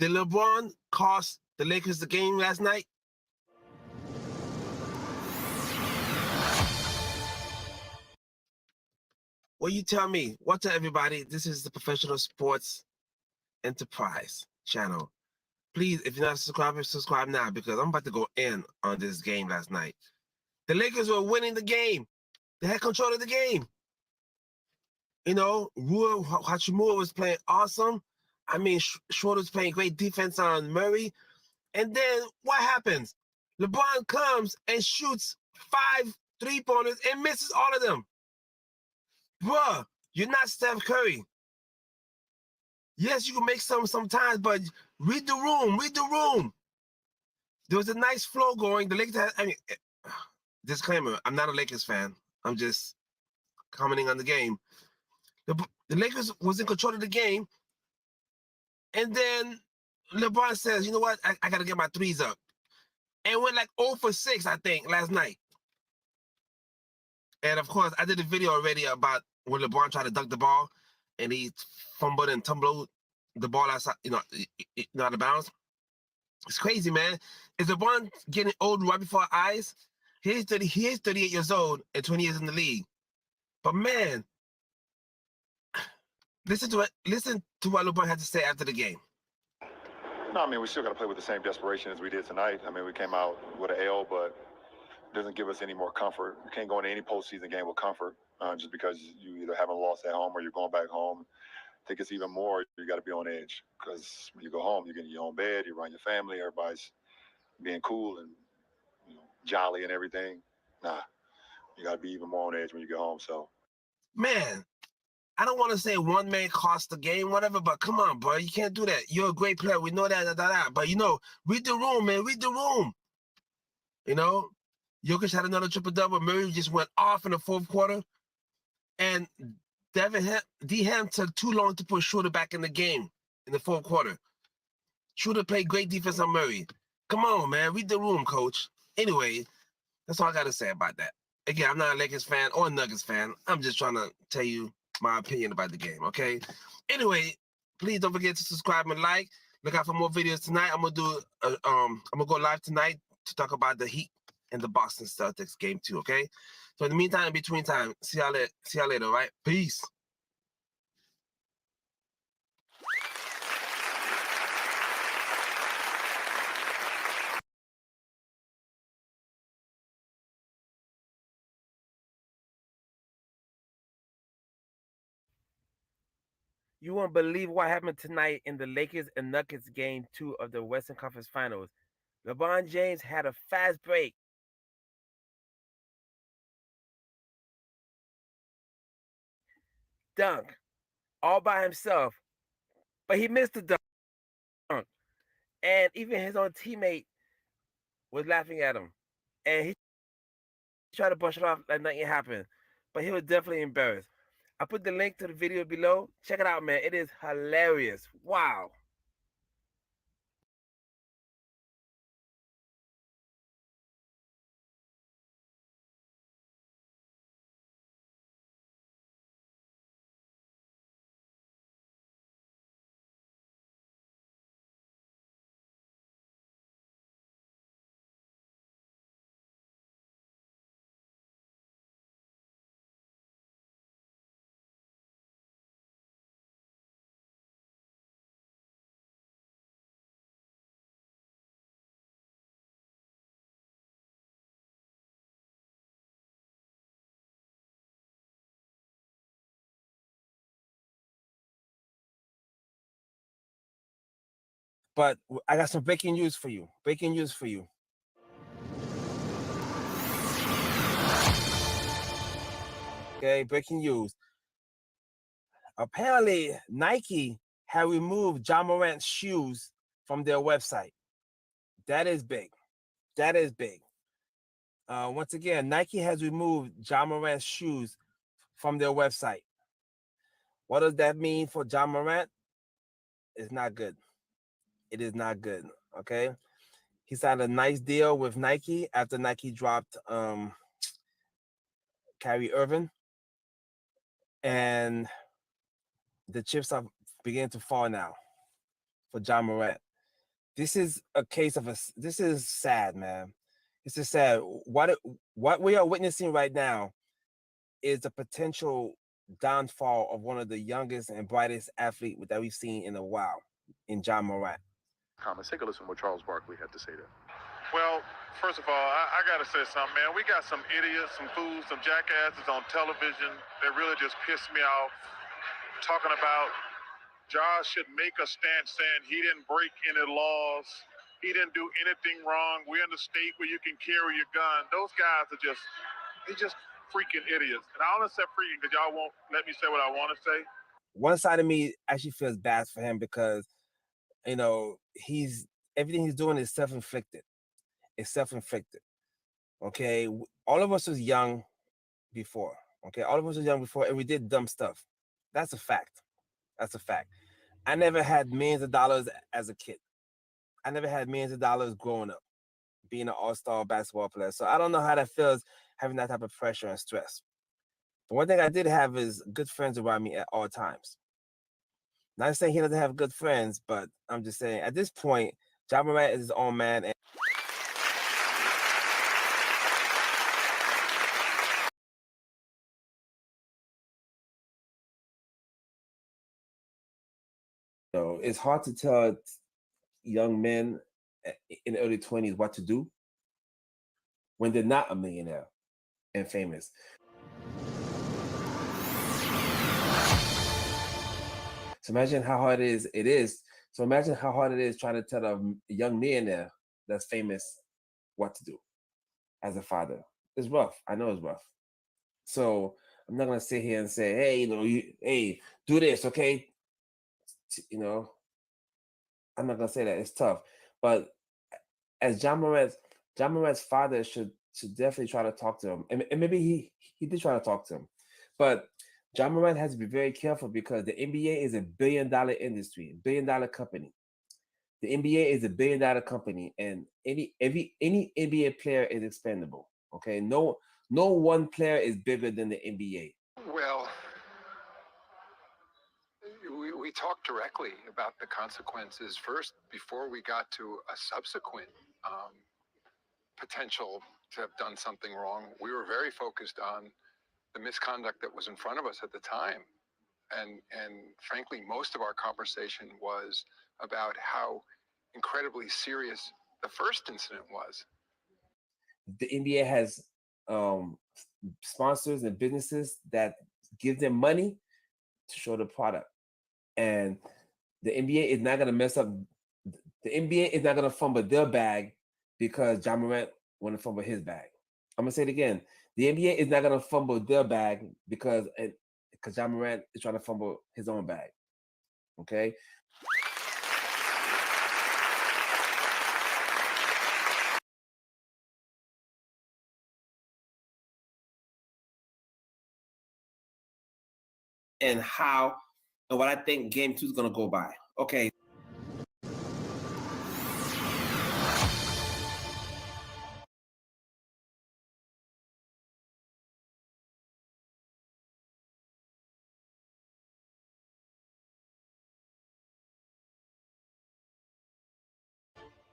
Did LeBron cost the Lakers the game last night? Well, you tell me. What's up, everybody? This is the Professional Sports Enterprise channel. Please, if you're not subscribed, subscribe now because I'm about to go in on this game last night. The Lakers were winning the game. They had control of the game. You know, Rui Hachimura was playing awesome. I mean, Schroeder was playing great defense on Murray. And then what happens? LeBron comes and shoots 5 3-pointers and misses all of them. Bruh, you're not Steph Curry. Yes, you can make some sometimes, but read the room, read the room. There was a nice flow going. The Lakers had, I mean, disclaimer, I'm not a Lakers fan. I'm just commenting on the game. The Lakers was in control of the game. And then LeBron says, you know what? I got to get my threes up. And went like 0 for 6, I think, last night. And of course, I did a video already about when LeBron tried to dunk the ball and he fumbled and tumbled the ball outside, out of bounds. It's crazy, man. Is LeBron getting old right before our eyes? He is 38 years old and 20 years in the league. But man, listen to what LeBron had to say after the game. No, I mean, we still got to play with the same desperation as we did tonight. I mean, we came out with an L, but it doesn't give us any more comfort. You can't go into any postseason game with comfort just because you either haven't lost at home or you're going back home. I think it's even more, you got to be on edge because when you go home, you get in your own bed, you're around your family, everybody's being cool and jolly and everything. Nah, you got to be even more on edge when you get home. So, man, I don't want to say one man cost the game, whatever, but come on, bro. You can't do that. You're a great player. We know that. But, read the room, man. Read the room. Jokic had another triple-double. Murray just went off in the fourth quarter. And D-Ham took too long to put Schroeder back in the game in the fourth quarter. Schroeder played great defense on Murray. Come on, man. Read the room, coach. Anyway, that's all I got to say about that. Again, I'm not a Lakers fan or a Nuggets fan. I'm just trying to tell you my opinion about the game, okay? Anyway, please don't forget to subscribe and like. Look out for more videos tonight. I'm gonna go live tonight to talk about the Heat and the Boston Celtics game 2, okay? So in the meantime, in between time, see y'all later, all right? Peace. You won't believe what happened tonight in the Lakers and Nuggets game 2 of the Western Conference Finals. LeBron James had a fast break. Dunk all by himself, but he missed the dunk. And even his own teammate was laughing at him. And he tried to brush it off like nothing happened. But he was definitely embarrassed. I put the link to the video below. Check it out, man. It is hilarious. Wow. But I got some breaking news for you. Breaking news for you. Okay, breaking news. Apparently, Nike had removed Ja Morant's shoes from their website. That is big. That is big. Once again, Nike has removed Ja Morant's shoes from their website. What does that mean for Ja Morant? It's not good. It is not good. Okay. He signed a nice deal with Nike after Nike dropped Kyrie Irving. And the chips are beginning to fall now for Ja Morant. This is a case of this is sad, man. This is sad. What we are witnessing right now is the potential downfall of one of the youngest and brightest athletes that we've seen in a while, in John Morant. Comments. Take a listen to what Charles Barkley had to say there. Well, first of all, I got to say something, man. We got some idiots, some fools, some jackasses on television that really just piss me off. Talking about Josh should make a stand saying he didn't break any laws. He didn't do anything wrong. We're in the state where you can carry your gun. Those guys are they're just freaking idiots. And I only say freaking because y'all won't let me say what I want to say. One side of me actually feels bad for him because, you know, everything he's doing is self-inflicted. It's self-inflicted. Okay, all of us was young before. Okay, all of us was young before, and we did dumb stuff. That's a fact. That's a fact. I never had millions of dollars as a kid. I never had millions of dollars growing up, being an all-star basketball player. So I don't know how that feels having that type of pressure and stress. But one thing I did have is good friends around me at all times. Not saying he doesn't have good friends, but I'm just saying at this point, Ja Morant is his own man. And so it's hard to tell young men in the early 20s what to do when they're not a millionaire and famous. So imagine how hard it is. So imagine how hard it is trying to tell a young millionaire that's famous what to do as a father. It's rough. I know it's rough. So I'm not gonna sit here and say, hey, hey, do this, okay? You know, I'm not gonna say that. It's tough. But as Ja Morant's father should definitely try to talk to him. And maybe he did try to talk to him. But Ja Morant has to be very careful because the NBA is a $1 billion industry, $1 billion company. The NBA is a $1 billion company, and any NBA player is expendable. Okay, no one player is bigger than the NBA. Well, we talked directly about the consequences first before we got to a subsequent potential to have done something wrong. We were very focused on the misconduct that was in front of us at the time. And frankly, most of our conversation was about how incredibly serious the first incident was. The NBA has sponsors and businesses that give them money to show the product. And the NBA is not going to mess up. The NBA is not going to fumble their bag because Ja Morant want to fumble his bag. I'm going to say it again. The NBA is not going to fumble their bag because Ja Morant is trying to fumble his own bag. Okay? And what I think game 2 is going to go by. Okay.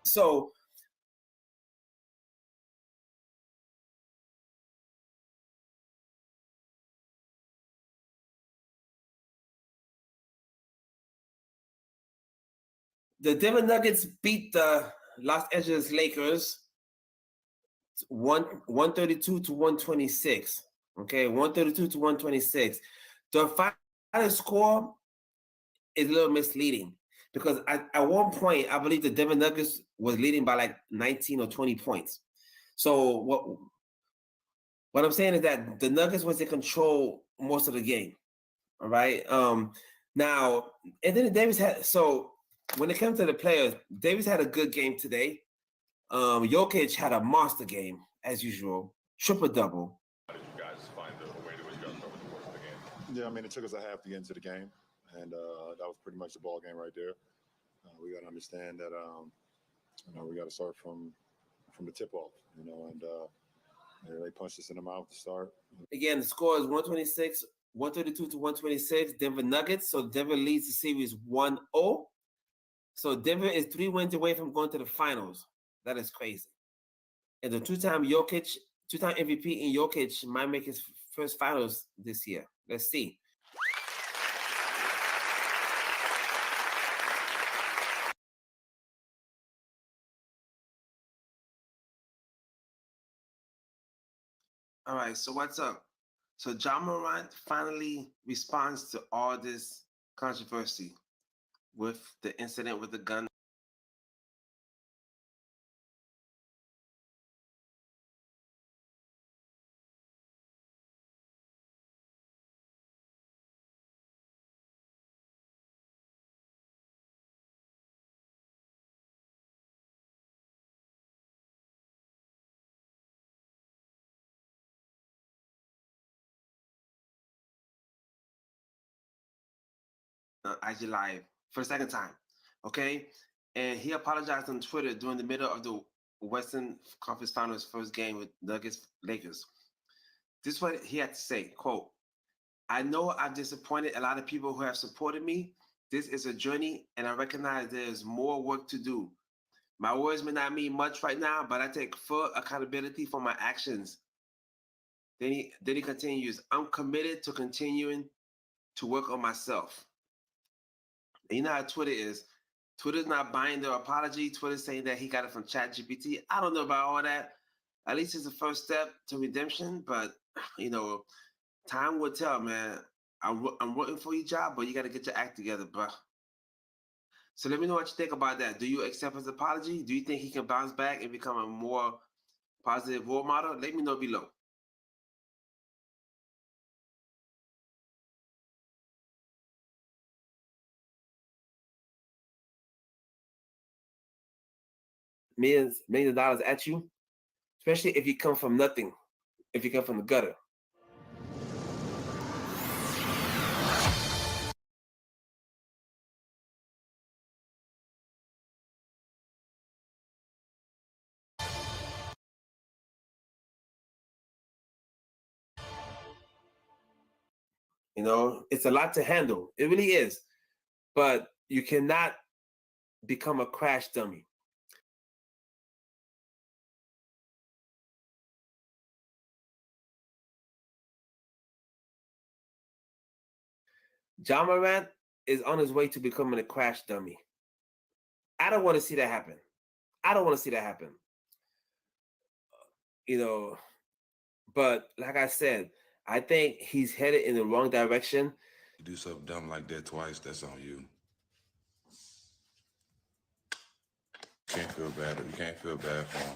So the Denver Nuggets beat the Los Angeles Lakers 132 to 126. Okay, 132 to 126. The final score is a little misleading because at one point I believe the Denver Nuggets was leading by like 19 or 20 points. So what I'm saying is that the Nuggets was in control most of the game. All right. Now Anthony Davis when it comes to the players, Davis had a good game today. Jokic had a monster game as usual, triple-double. How did you guys find the way to adjust over the course of the game? Yeah, I mean, it took us a half to get into the game, and that was pretty much the ball game right there. We got to understand that we got to start from the tip-off, and they punched us in the mouth to start. Again, the score is 132 to 126, Denver Nuggets. So Denver leads the series 1-0. So Denver is 3 wins away from going to the finals. That is crazy. And the two-time MVP in Jokic might make his first finals this year. Let's see. All right, so what's up? So Ja Morant finally responds to all this controversy with the incident with the gun. IG Live for the second time, okay? And he apologized on Twitter during the middle of the Western Conference Finals first game with Nuggets Lakers. This is what he had to say, quote, I know I've disappointed a lot of people who have supported me. This is a journey, and I recognize there's more work to do. My words may not mean much right now, but I take full accountability for my actions. Then he continues, I'm committed to continuing to work on myself. And you know how Twitter is. Twitter's not buying the apology. Twitter's saying that he got it from ChatGPT. I don't know about all that. At least it's the first step to redemption, but time will tell, man. I'm rooting for your job, but you got to get your act together, bro. So let me know what you think about that. Do you accept his apology? Do you think he can bounce back and become a more positive role model? Let me know below. Millions of dollars at you, especially if you come from nothing, if you come from the gutter. It's a lot to handle. It really is. But you cannot become a crash dummy. Ja Morant is on his way to becoming a crash dummy. I don't want to see that happen. But like I said, I think he's headed in the wrong direction. You do something dumb like that twice, that's on you. You can't feel bad. You can't feel bad for him.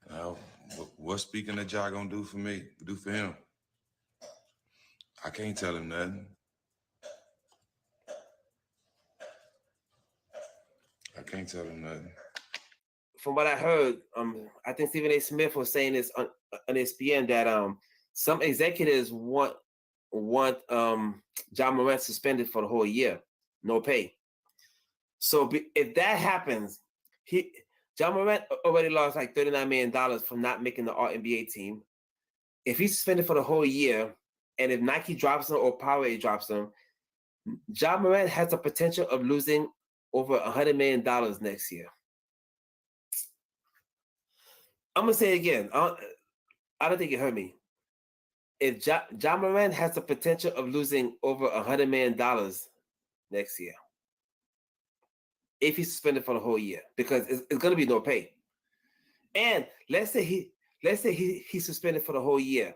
Now, what's speaking that y'all gonna do for me? Do for him? I can't tell him nothing. I can't tell him nothing. From what I heard, I think Stephen A. Smith was saying this on ESPN that some executives want Ja Morant suspended for the whole year, no pay. So if that happens, Ja Morant already lost like $39 million from not making the All-NBA team. If he's suspended for the whole year, and if Nike drops him or Powerade drops him, Ja Morant has the potential of losing over $100 million next year. I'm gonna say it again. I don't think you heard me. If Ja Morant has the potential of losing over $100 million next year, if he's suspended for the whole year, because it's gonna be no pay. And let's say he's suspended for the whole year,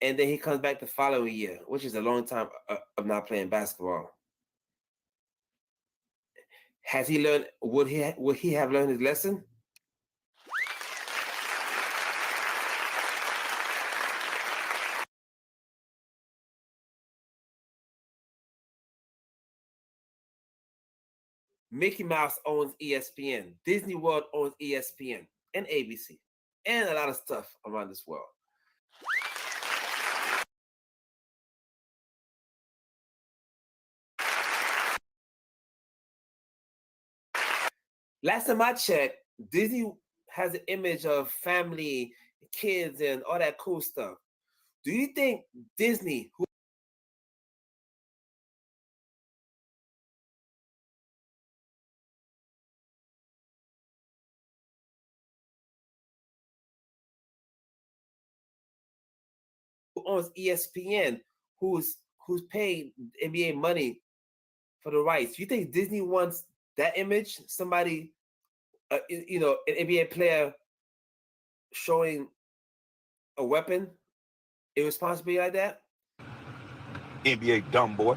and then he comes back the following year, which is a long time of not playing basketball. Has he learned? Would he have learned his lesson? Mickey Mouse owns ESPN. Disney World owns ESPN and ABC and a lot of stuff around this world. Last time I checked, Disney has an image of family, kids, and all that cool stuff. Do you think Disney, owns ESPN, who's paid NBA money for the rights. You think Disney wants that image? Somebody, an NBA player showing a weapon irresponsibly like that? NBA dumb boy.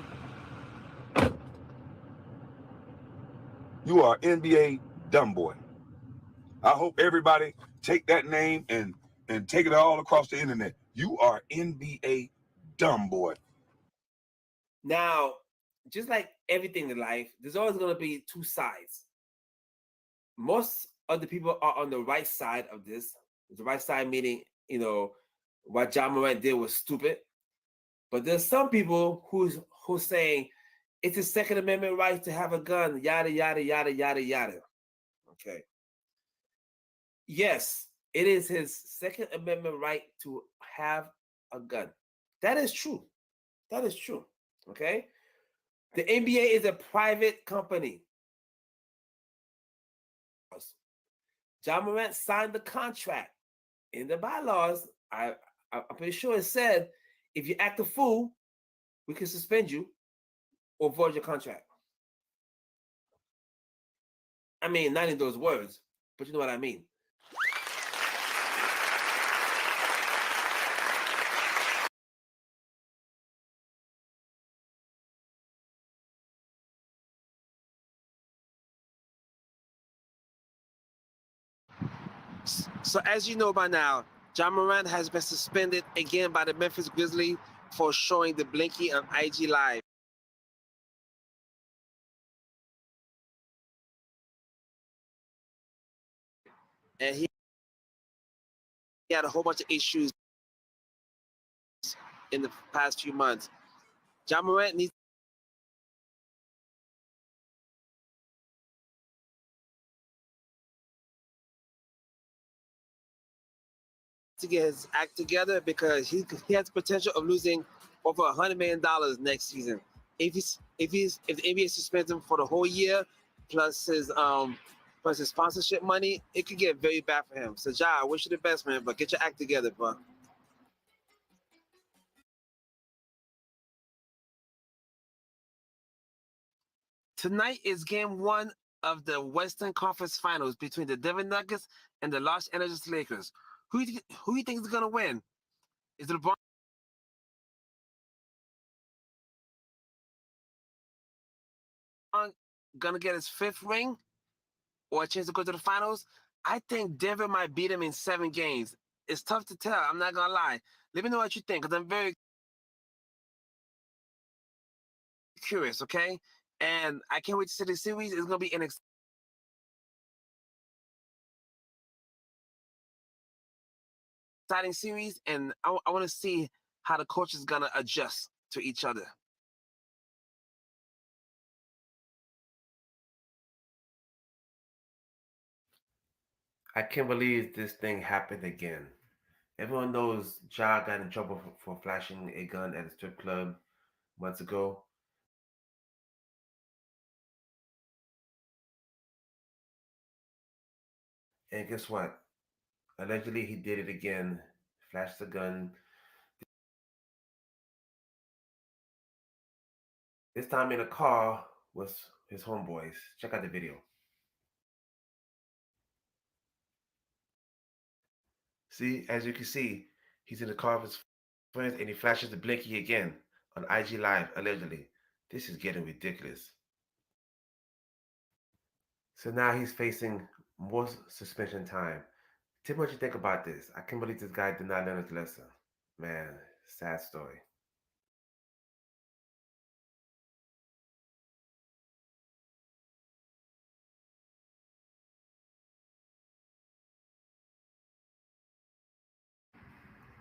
You are NBA dumb boy. I hope everybody take that name and take it all across the internet. You are NBA dumb boy. Now, just like everything in life, there's always going to be two sides. Most of the people are on the right side of this. The right side meaning, what Ja Morant did was stupid. But there's some people who's saying it's a Second Amendment right to have a gun, yada, yada, yada, yada, yada. Okay. Yes, it is his Second Amendment right to have a gun. That is true. That is true. Okay. The NBA is a private company. Ja Morant signed the contract. In the bylaws, I'm pretty sure it said, if you act a fool, we can suspend you or void your contract. I mean, not in those words, but you know what I mean. So as you know by now, Ja Morant has been suspended again by the Memphis Grizzlies for showing the blinky on IG Live. And he had a whole bunch of issues in the past few months. Ja Morant needs to get his act together because he has the potential of losing over $100 million next season. If the NBA suspends him for the whole year, plus his sponsorship money, it could get very bad for him. So Ja, I wish you the best, man, but get your act together, bro. Tonight is game one of the Western Conference Finals between the Denver Nuggets and the Los Angeles Lakers. Who do you think is gonna win? Is it LeBron gonna get his fifth ring or a chance to go to the finals? I think Denver might beat him in 7 games. It's tough to tell. I'm not gonna lie. Let me know what you think, because I'm very curious. Okay, and I can't wait to see the series. It's gonna be an exciting series, and I want to see how the coach is gonna adjust to each other. I can't believe this thing happened again. Everyone knows Ja got in trouble for flashing a gun at a strip club months ago. And guess what? Allegedly, he did it again, flashed the gun. This time in a car with his homeboys. Check out the video. See, as you can see, he's in the car with his friends and he flashes the blinky again on IG Live, allegedly. This is getting ridiculous. So now he's facing more suspension time. Tell me what you think about this. I can't believe this guy did not learn his lesson. Man, sad story.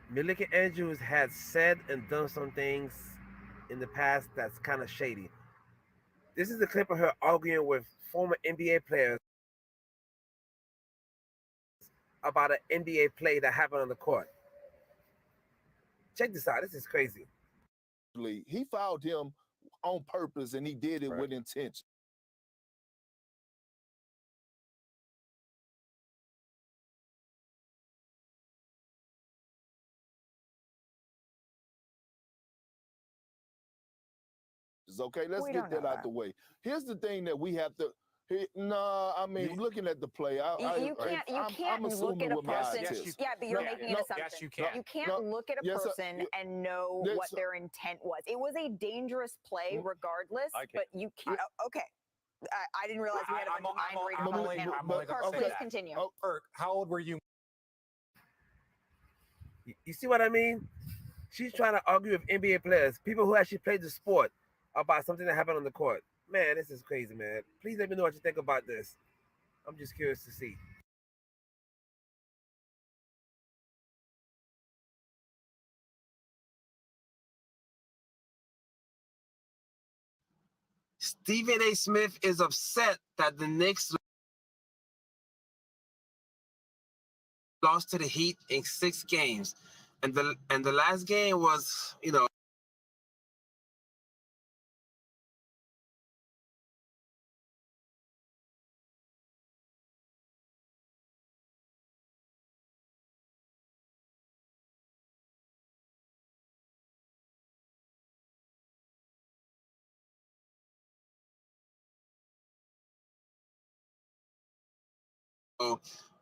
Malika Andrews has said and done some things in the past that's kind of shady. This is a clip of her arguing with former NBA players about an NBA play that happened on the court. Check this out. This is crazy. He fouled him on purpose, and he did it with intention. Okay, let's We get don't know that out that. the way. Here's the thing that we have to. No, I mean, looking at the play, You can't I'm look at assuming a with my person. eye test. Yeah, but you're No, making no, an assumption. Yes, you can. You can't look at a yes, person and know what their intent was. It was a dangerous play, regardless. But you can't. Okay, I didn't realize we had a bunch of mind readers on the panel. I'm only going to say Please that. continue. Kirk, how old were you? You see what I mean? She's trying to argue with NBA players, people who actually played the sport, about something that happened on the court. Man, this is crazy, man. Please let me know what you think about this. I'm just curious to see. Stephen A. Smith is upset that the Knicks lost to the Heat in 6 games. And the last game was,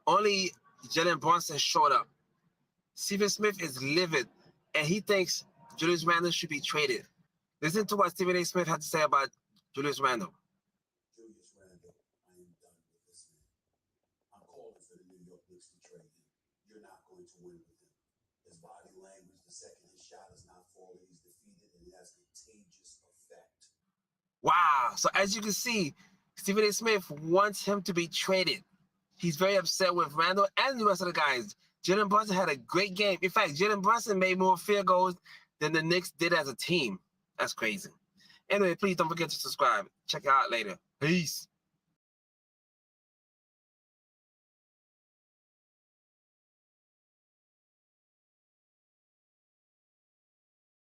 only Jalen Brunson showed up. Stephen Smith is livid, and he thinks Julius Randle should be traded. Listen to what Stephen A. Smith had to say about Julius Randle. Julius Randle, I am done with this man. I'm calling for the New York Knicks to trade him. You're not going to win with him. His body language, the second his shot is not falling, he's defeated, and it has contagious effect. Wow. So as you can see, Stephen A. Smith wants him to be traded. He's very upset with Randle and the rest of the guys. Jalen Brunson had a great game. In fact, Jalen Brunson made more field goals than the Knicks did as a team. That's crazy. Anyway, please don't forget to subscribe. Check it out later. Peace.